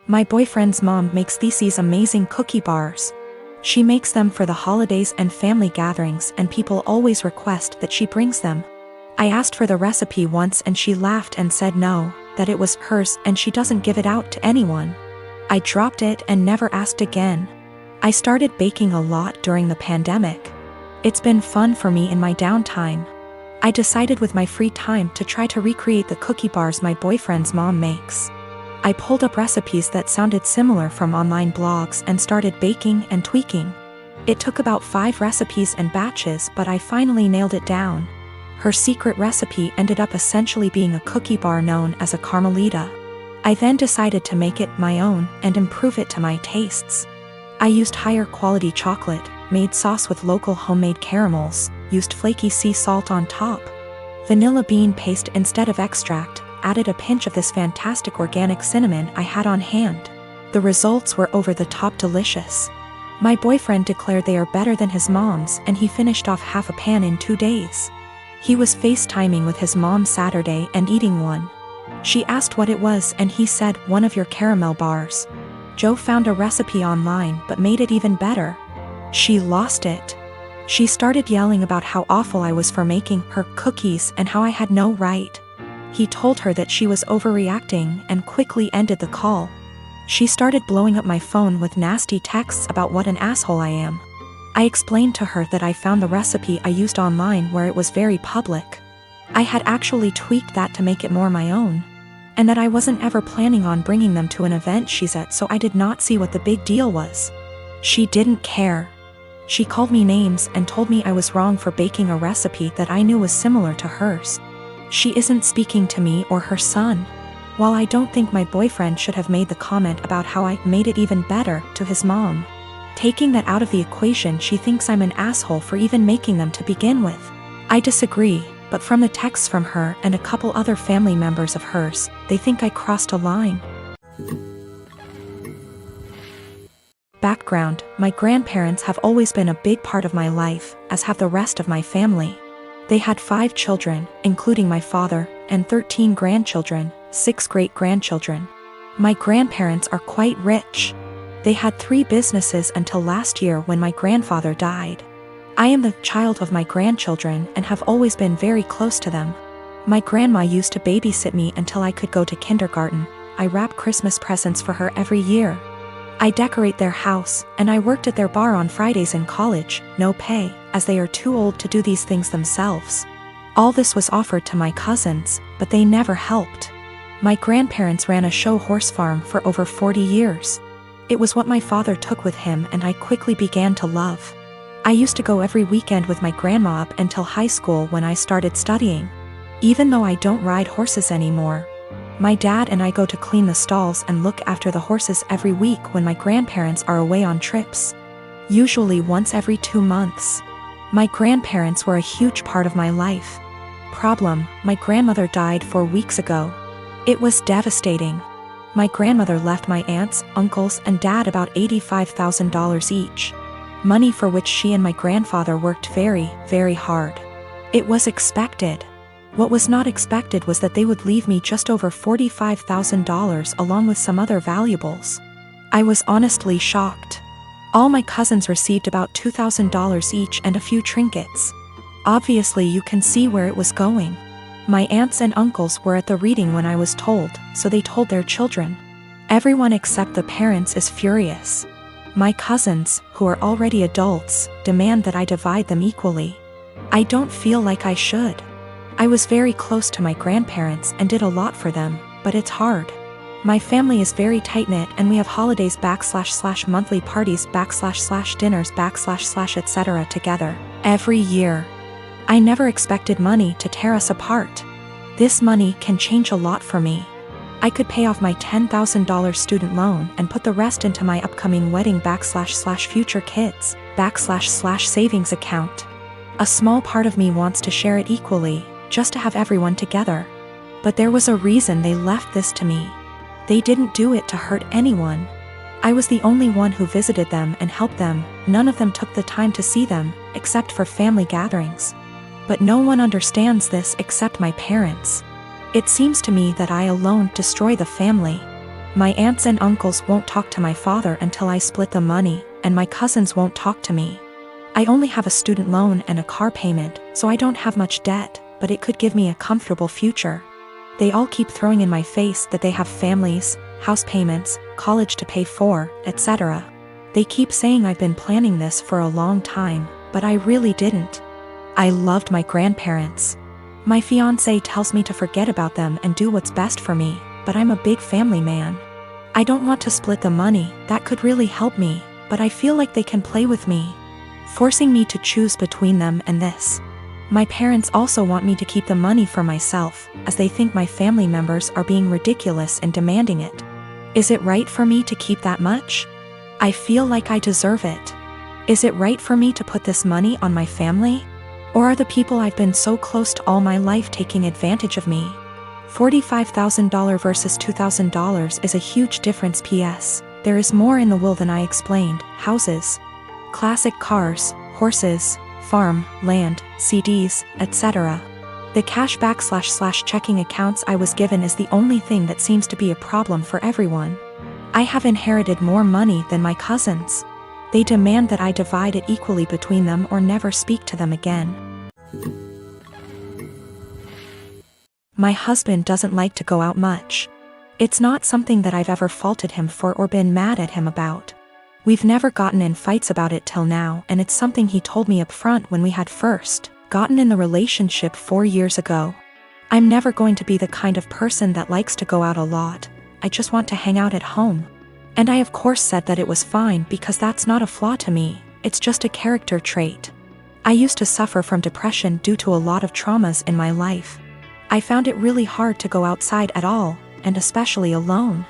My boyfriend's mom makes these amazing cookie bars. She makes them for the holidays and family gatherings, and people always request that she brings them. I asked for the recipe once and she laughed and said no, that it was hers and she doesn't give it out to anyone. I dropped it and never asked again. I started baking a lot during the pandemic. It's been fun for me in my downtime. I decided with my free time to try to recreate the cookie bars my boyfriend's mom makes. I pulled up recipes that sounded similar from online blogs and started baking and tweaking. It took about 5 recipes and batches, but I finally nailed it down. Her secret recipe ended up essentially being a cookie bar known as a Carmelita. I then decided to make it my own and improve it to my tastes. I used higher quality chocolate, made sauce with local homemade caramels, used flaky sea salt on top, vanilla bean paste instead of extract, added a pinch of this fantastic organic cinnamon I had on hand. The results were over-the-top delicious. My boyfriend declared they are better than his mom's, and he finished off half a pan in 2 days. He was FaceTiming with his mom Saturday and eating one. She asked what it was and he said, "One of your caramel bars." Joe found a recipe online but made it even better. She lost it. She started yelling about how awful I was for making her cookies and how I had no right. He told her that she was overreacting and quickly ended the call. She started blowing up my phone with nasty texts about what an asshole I am. I explained to her that I found the recipe I used online where it was very public. I had actually tweaked that to make it more my own. And that I wasn't ever planning on bringing them to an event she's at, so I did not see what the big deal was. She didn't care. She called me names and told me I was wrong for baking a recipe that I knew was similar to hers. She isn't speaking to me or her son. While I don't think my boyfriend should have made the comment about how I made it even better to his mom, taking that out of the equation, she thinks I'm an asshole for even making them to begin with. I disagree, but from the texts from her and a couple other family members of hers, they think I crossed a line. Background: my grandparents have always been a big part of my life, as have the rest of my family. They had 5 children, including my father, and 13 grandchildren, 6 great-grandchildren. My grandparents are quite rich. They had 3 businesses until last year when my grandfather died. I am the child of my grandchildren and have always been very close to them. My grandma used to babysit me until I could go to kindergarten. I wrap Christmas presents for her every year. I decorate their house, and I worked at their bar on Fridays in college, no pay, as they are too old to do these things themselves. All this was offered to my cousins, but they never helped. My grandparents ran a show horse farm for over 40 years. It was what my father took with him and I quickly began to love. I used to go every weekend with my grandma up until high school when I started studying. Even though I don't ride horses anymore, my dad and I go to clean the stalls and look after the horses every week when my grandparents are away on trips. Usually once every 2 months. My grandparents were a huge part of my life. Problem: my grandmother died 4 weeks ago. It was devastating. My grandmother left my aunts, uncles, and dad about $85,000 each. Money for which she and my grandfather worked very, very hard. It was expected. What was not expected was that they would leave me just over $45,000 along with some other valuables. I was honestly shocked. All my cousins received about $2,000 each and a few trinkets. Obviously you can see where it was going. My aunts and uncles were at the reading when I was told, so they told their children. Everyone except the parents is furious. My cousins, who are already adults, demand that I divide them equally. I don't feel like I should. I was very close to my grandparents and did a lot for them, but it's hard. My family is very tight-knit and we have holidays / monthly parties / dinners / etc. together, every year. I never expected money to tear us apart. This money can change a lot for me. I could pay off my $10,000 student loan and put the rest into my upcoming wedding / future kids / savings account. A small part of me wants to share it equally, just to have everyone together. But there was a reason they left this to me. They didn't do it to hurt anyone. I was the only one who visited them and helped them. None of them took the time to see them, except for family gatherings. But no one understands this except my parents. It seems to me that I alone destroy the family. My aunts and uncles won't talk to my father until I split the money, and my cousins won't talk to me. I only have a student loan and a car payment, so I don't have much debt, but it could give me a comfortable future. They all keep throwing in my face that they have families, house payments, college to pay for, etc. They keep saying I've been planning this for a long time, but I really didn't. I loved my grandparents. My fiancé tells me to forget about them and do what's best for me, but I'm a big family man. I don't want to split the money, that could really help me, but I feel like they can play with me, forcing me to choose between them and this. My parents also want me to keep the money for myself, as they think my family members are being ridiculous and demanding it. Is it right for me to keep that much? I feel like I deserve it. Is it right for me to put this money on my family? Or are the people I've been so close to all my life taking advantage of me? $45,000 versus $2,000 is a huge difference. PS. There is more in the will than I explained. Houses, classic cars, horses, farm, land, CDs, etc. The cash / checking accounts I was given is the only thing that seems to be a problem for everyone. I have inherited more money than my cousins. They demand that I divide it equally between them or never speak to them again. My husband doesn't like to go out much. It's not something that I've ever faulted him for or been mad at him about. We've never gotten in fights about it till now, and it's something he told me up front when we had first gotten in the relationship 4 years ago. I'm never going to be the kind of person that likes to go out a lot. I just want to hang out at home. And I of course said that it was fine because that's not a flaw to me, it's just a character trait. I used to suffer from depression due to a lot of traumas in my life. I found it really hard to go outside at all, and especially alone.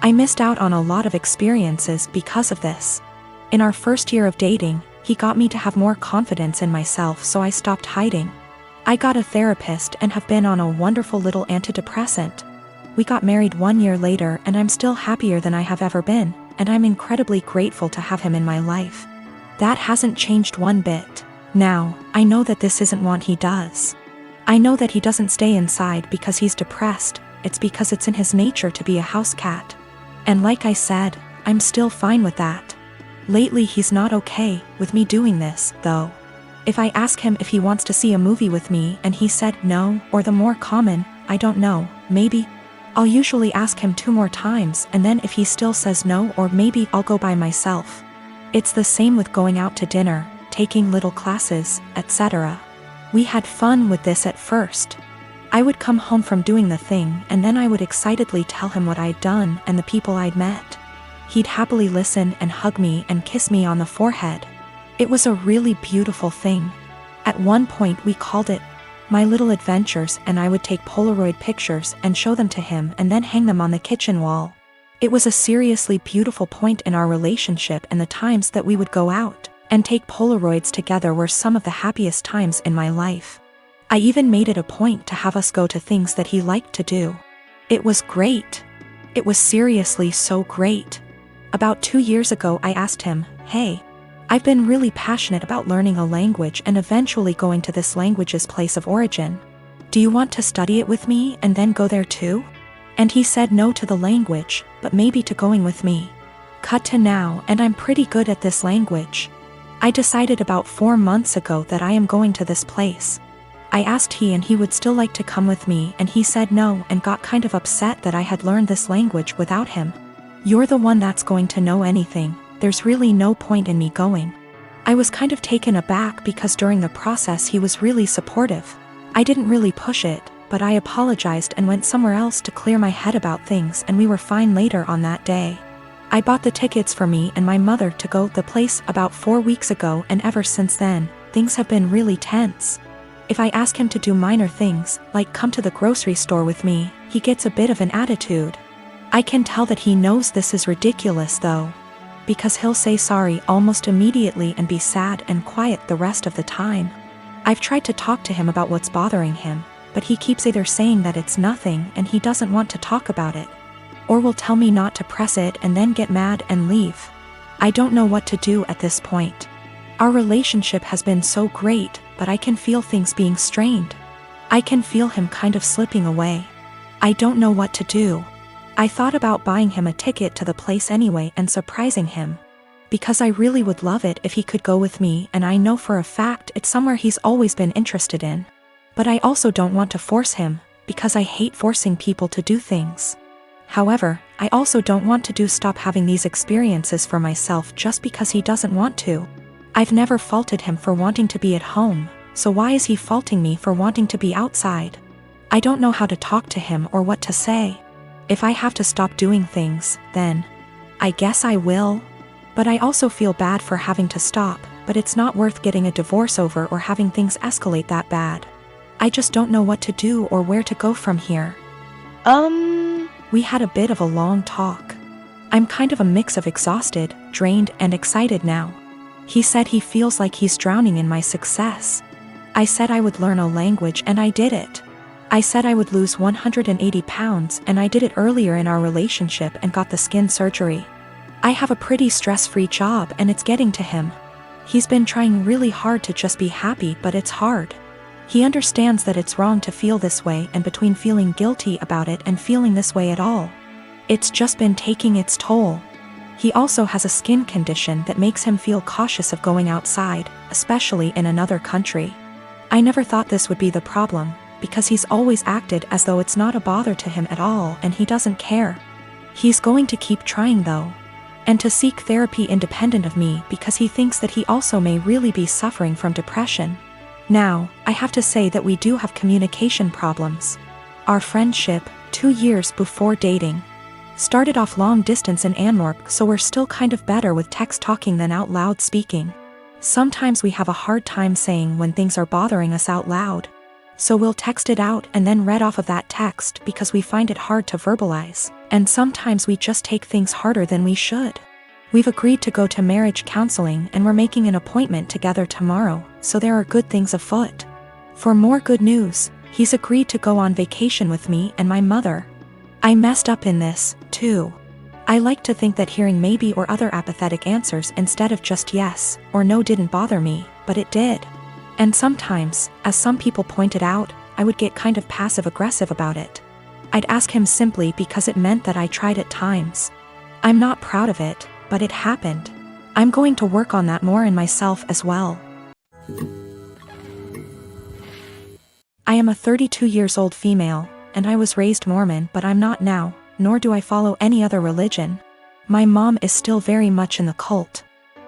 I missed out on a lot of experiences because of this. In our first year of dating, he got me to have more confidence in myself, so I stopped hiding. I got a therapist and have been on a wonderful little antidepressant. We got married 1 year later and I'm still happier than I have ever been, and I'm incredibly grateful to have him in my life. That hasn't changed one bit. Now, I know that this isn't what he does. I know that he doesn't stay inside because he's depressed, it's because it's in his nature to be a house cat. And like I said, I'm still fine with that. Lately he's not okay with me doing this, though. If I ask him if he wants to see a movie with me and he said no, or the more common, I don't know, maybe, I'll usually ask him 2 more times, and then if he still says no, or maybe I'll go by myself. It's the same with going out to dinner, taking little classes, etc. We had fun with this at first. I would come home from doing the thing and then I would excitedly tell him what I'd done and the people I'd met. He'd happily listen and hug me and kiss me on the forehead. It was a really beautiful thing. At one point we called it My Little Adventures, and I would take Polaroid pictures and show them to him and then hang them on the kitchen wall. It was a seriously beautiful point in our relationship, and the times that we would go out and take Polaroids together were some of the happiest times in my life. I even made it a point to have us go to things that he liked to do. It was great. It was seriously so great. About 2 years ago I asked him, hey, I've been really passionate about learning a language and eventually going to this language's place of origin. Do you want to study it with me and then go there too? And he said no to the language, but maybe to going with me. Cut to now, and I'm pretty good at this language. I decided about 4 months ago that I am going to this place. I asked he would still like to come with me, and he said no and got kind of upset that I had learned this language without him. You're the one that's going to know anything, there's really no point in me going. I was kind of taken aback because during the process he was really supportive. I didn't really push it, but I apologized and went somewhere else to clear my head about things, and we were fine later on that day. I bought the tickets for me and my mother to go to the place about 4 weeks ago, and ever since then, things have been really tense. If I ask him to do minor things, like come to the grocery store with me, he gets a bit of an attitude. I can tell that he knows this is ridiculous though, because he'll say sorry almost immediately and be sad and quiet the rest of the time. I've tried to talk to him about what's bothering him, but he keeps either saying that it's nothing and he doesn't want to talk about it, or will tell me not to press it and then get mad and leave. I don't know what to do at this point. Our relationship has been so great, but I can feel things being strained. I can feel him kind of slipping away. I don't know what to do. I thought about buying him a ticket to the place anyway and surprising him. Because I really would love it if he could go with me, and I know for a fact it's somewhere he's always been interested in. But I also don't want to force him, because I hate forcing people to do things. However, I also don't want to stop having these experiences for myself just because he doesn't want to. I've never faulted him for wanting to be at home, so why is he faulting me for wanting to be outside? I don't know how to talk to him or what to say. If I have to stop doing things, then I guess I will. But I also feel bad for having to stop, but it's not worth getting a divorce over or having things escalate that bad. I just don't know what to do or where to go from here. We had a bit of a long talk. I'm kind of a mix of exhausted, drained, and excited now. He said he feels like he's drowning in my success. I said I would learn a language and I did it. I said I would lose 180 pounds and I did it earlier in our relationship and got the skin surgery. I have a pretty stress-free job and it's getting to him. He's been trying really hard to just be happy, but it's hard. He understands that it's wrong to feel this way, and between feeling guilty about it and feeling this way at all, it's just been taking its toll. He also has a skin condition that makes him feel cautious of going outside, especially in another country. I never thought this would be the problem, because he's always acted as though it's not a bother to him at all and he doesn't care. He's going to keep trying though. And to seek therapy independent of me because he thinks that he also may really be suffering from depression. Now, I have to say that we do have communication problems. Our friendship, 2 years before dating, started off long distance in Antwerp, so we're still kind of better with text talking than out loud speaking. Sometimes we have a hard time saying when things are bothering us out loud. So we'll text it out and then read off of that text because we find it hard to verbalize, and sometimes we just take things harder than we should. We've agreed to go to marriage counseling and we're making an appointment together tomorrow, so there are good things afoot. For more good news, he's agreed to go on vacation with me and my mother. I messed up in this, too. I like to think that hearing maybe or other apathetic answers instead of just yes or no didn't bother me, but it did. And sometimes, as some people pointed out, I would get kind of passive-aggressive about it. I'd ask him simply because it meant that I tried at times. I'm not proud of it, but it happened. I'm going to work on that more in myself as well. I am a 32-years-old female, and I was raised Mormon, but I'm not now, nor do I follow any other religion. My mom is still very much in the cult.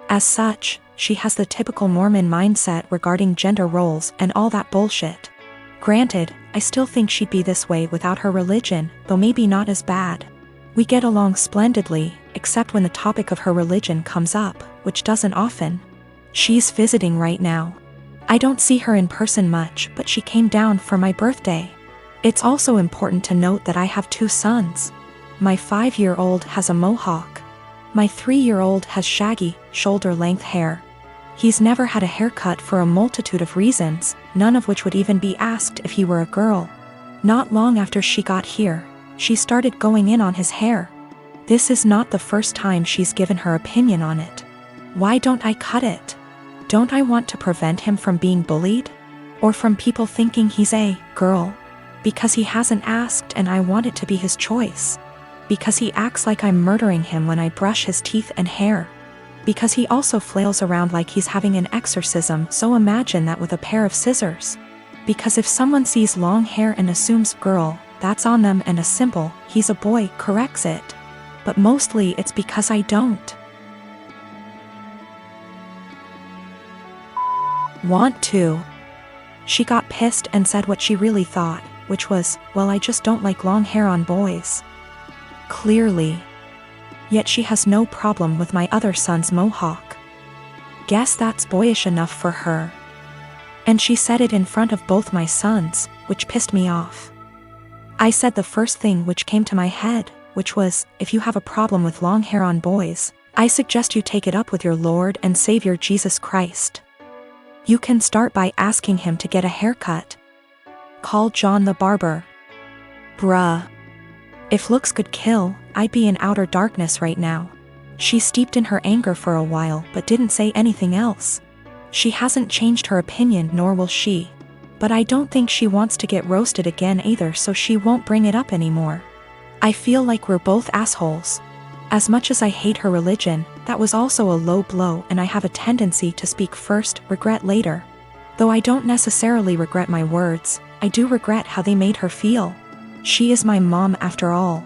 As such, she has the typical Mormon mindset regarding gender roles and all that bullshit. Granted, I still think she'd be this way without her religion, though maybe not as bad. We get along splendidly, except when the topic of her religion comes up, which doesn't often. She's visiting right now. I don't see her in person much, but she came down for my birthday. It's also important to note that I have 2 sons. My 5-year-old has a mohawk. My 3-year-old has shaggy, shoulder-length hair. He's never had a haircut for a multitude of reasons, none of which would even be asked if he were a girl. Not long after she got here, she started going in on his hair. This is not the first time she's given her opinion on it. Why don't I cut it? Don't I want to prevent him from being bullied? Or from people thinking he's a girl? Because he hasn't asked and I want it to be his choice. Because he acts like I'm murdering him when I brush his teeth and hair. Because he also flails around like he's having an exorcism, so imagine that with a pair of scissors. Because if someone sees long hair and assumes girl, that's on them, and a simple, he's a boy, corrects it. But mostly it's because I don't want to. She got pissed and said what she really thought, which was, well, I just don't like long hair on boys. Clearly. Yet she has no problem with my other son's mohawk. Guess that's boyish enough for her. And she said it in front of both my sons, which pissed me off. I said the first thing which came to my head, which was, if you have a problem with long hair on boys, I suggest you take it up with your Lord and Savior Jesus Christ. You can start by asking him to get a haircut. Call John the barber. Bruh. If looks could kill, I'd be in outer darkness right now. She steeped in her anger for a while but didn't say anything else. She hasn't changed her opinion, nor will she. But I don't think she wants to get roasted again either, so she won't bring it up anymore. I feel like we're both assholes. As much as I hate her religion, that was also a low blow, and I have a tendency to speak first, regret later. Though I don't necessarily regret my words, I do regret how they made her feel. She is my mom after all.